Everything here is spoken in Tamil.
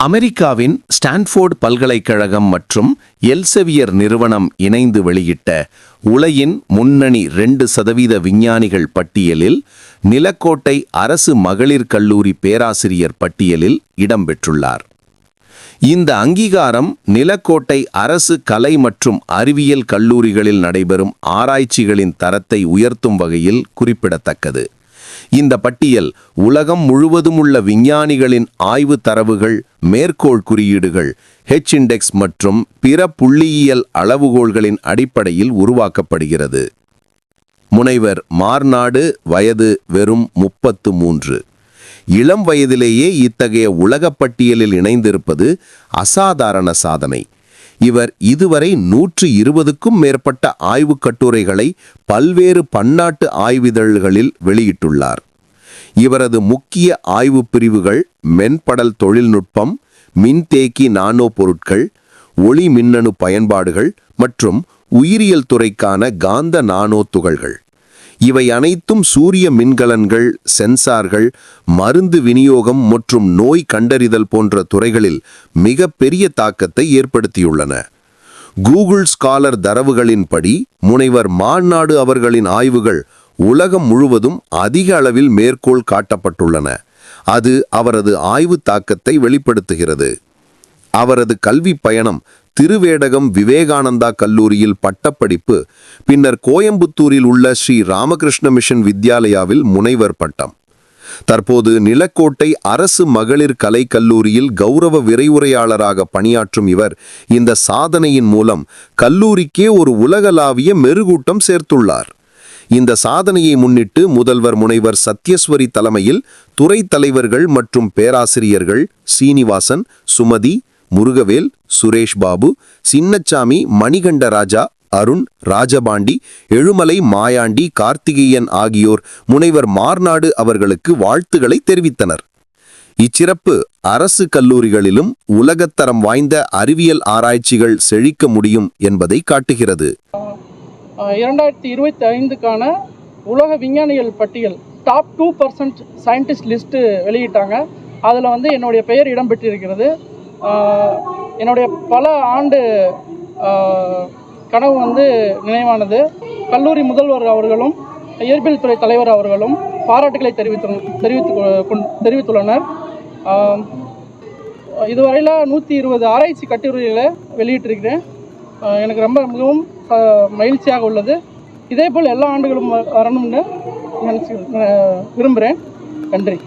அமெரிக்காவின் ஸ்டான்ஃபோர்டு பல்கலைக்கழகம் மற்றும் எல்செவியர் நிறுவனம் இணைந்து வெளியிட்ட உலகின் முன்னணி 2% விஞ்ஞானிகள் பட்டியலில் நிலக்கோட்டை அரசு மகளிர் கல்லூரி பேராசிரியர் பட்டியலில் இடம்பெற்றுள்ளார். இந்த அங்கீகாரம் நிலக்கோட்டை அரசு கலை மற்றும் அறிவியல் கல்லூரிகளில் நடைபெறும் ஆராய்ச்சிகளின் தரத்தை உயர்த்தும் வகையில் குறிப்பிடத்தக்கது. இந்த பட்டியல் உலகம் முழுவதும் உள்ள விஞ்ஞானிகளின் ஆய்வு தரவுகள், மேற்கோள் குறியீடுகள், H-இண்டெக்ஸ் மற்றும் பிற புள்ளியியல் அளவுகோல்களின் அடிப்படையில் உருவாக்கப்படுகிறது. முனைவர் மார்நாடு, வயது வெறும் 33. இளம் வயதிலேயே இத்தகைய உலகப் பட்டியலில் இணைந்திருப்பது அசாதாரண சாதனை. இவர் இதுவரை 120க்கும் மேற்பட்ட ஆய்வுக் கட்டுரைகளை பல்வேறு பன்னாட்டு ஆய்விதழ்களில் வெளியிட்டுள்ளார். இவரது முக்கிய ஆய்வு பிரிவுகள் மென்படல் தொழில்நுட்பம், மின்தேக்கி நானோ பொருட்கள், ஒளி மின்னணு பயன்பாடுகள் மற்றும் உயிரியல் துறைக்கான காந்த நானோ துகள்கள். இவை அனைத்தும் சூரிய மின்கலன்கள், சென்சார்கள், மருந்து விநியோகம் மற்றும் நோய் கண்டறிதல் போன்ற துறைகளில் மிக பெரிய தாக்கத்தை ஏற்படுத்தியுள்ளன. கூகுள் ஸ்காலர் தரவுகளின்படி முனைவர் மார்நாடு அவர்களின் ஆய்வுகள் உலகம் முழுவதும் அதிக அளவில் மேற்கோள் காட்டப்பட்டுள்ளன. அது அவரது ஆய்வு தாக்கத்தை வெளிப்படுத்துகிறது. அவரது கல்வி பயணம் திருவேடகம் விவேகானந்தா கல்லூரியில் பட்டப்படிப்பு, பின்னர் கோயம்புத்தூரில் உள்ள ஸ்ரீ ராமகிருஷ்ண மிஷன் வித்யாலயாவில் முனைவர் பட்டம். தற்போது நிலக்கோட்டை அரசு மகளிர் கலை கல்லூரியில் கௌரவ விரைவுரையாளராக பணியாற்றும் இவர் இந்த சாதனையின் மூலம் கல்லூரிக்கே ஒரு உலகளாவிய மெருகூட்டம் சேர்த்துள்ளார். இந்த சாதனையை முன்னிட்டு முதல்வர் முனைவர் சத்யஸ்வரி தலைமையில் துறை தலைவர்கள் மற்றும் பேராசிரியர்கள் சீனிவாசன், சுமதி, முருகவேல், சுரேஷ் பாபு, சின்னச்சாமி, மணிகண்டராஜா, அருண், ராஜபாண்டி, எழுமலை, மாயாண்டி, கார்த்திகேயன் ஆகியோர் முனைவர் மார்நாடு அவர்களுக்கு வாழ்த்துக்களை தெரிவித்தனர். இச்சிறப்பு அரசு கல்லூரிகளிலும் உலகத்தரம் வாய்ந்த அறிவியல் ஆராய்ச்சிகள் செழிக்க முடியும் என்பதை காட்டுகிறது. 2025க்கான உலக விஞ்ஞானிகள் பட்டியல் டாப் 2% சயின்டிஸ்ட் லிஸ்ட்டு வெளியிட்டாங்க. அதில் என்னுடைய பெயர் இடம்பெற்றிருக்கிறது. என்னுடைய பல ஆண்டு கனவு நினைவானது. கல்லூரி முதல்வர் அவர்களும் இயற்பியல் துறை தலைவர் அவர்களும் பாராட்டுகளை தெரிவித்துள்ளனர். இதுவரையில் 120 ஆராய்ச்சி கட்டுரைகளை வெளியிட்டிருக்கிறேன். எனக்கு மிகவும் மகிழ்ச்சியாக உள்ளது. இதே போல் எல்லா ஆண்டுகளும் வரணும்னு விரும்புகிறேன். நன்றி.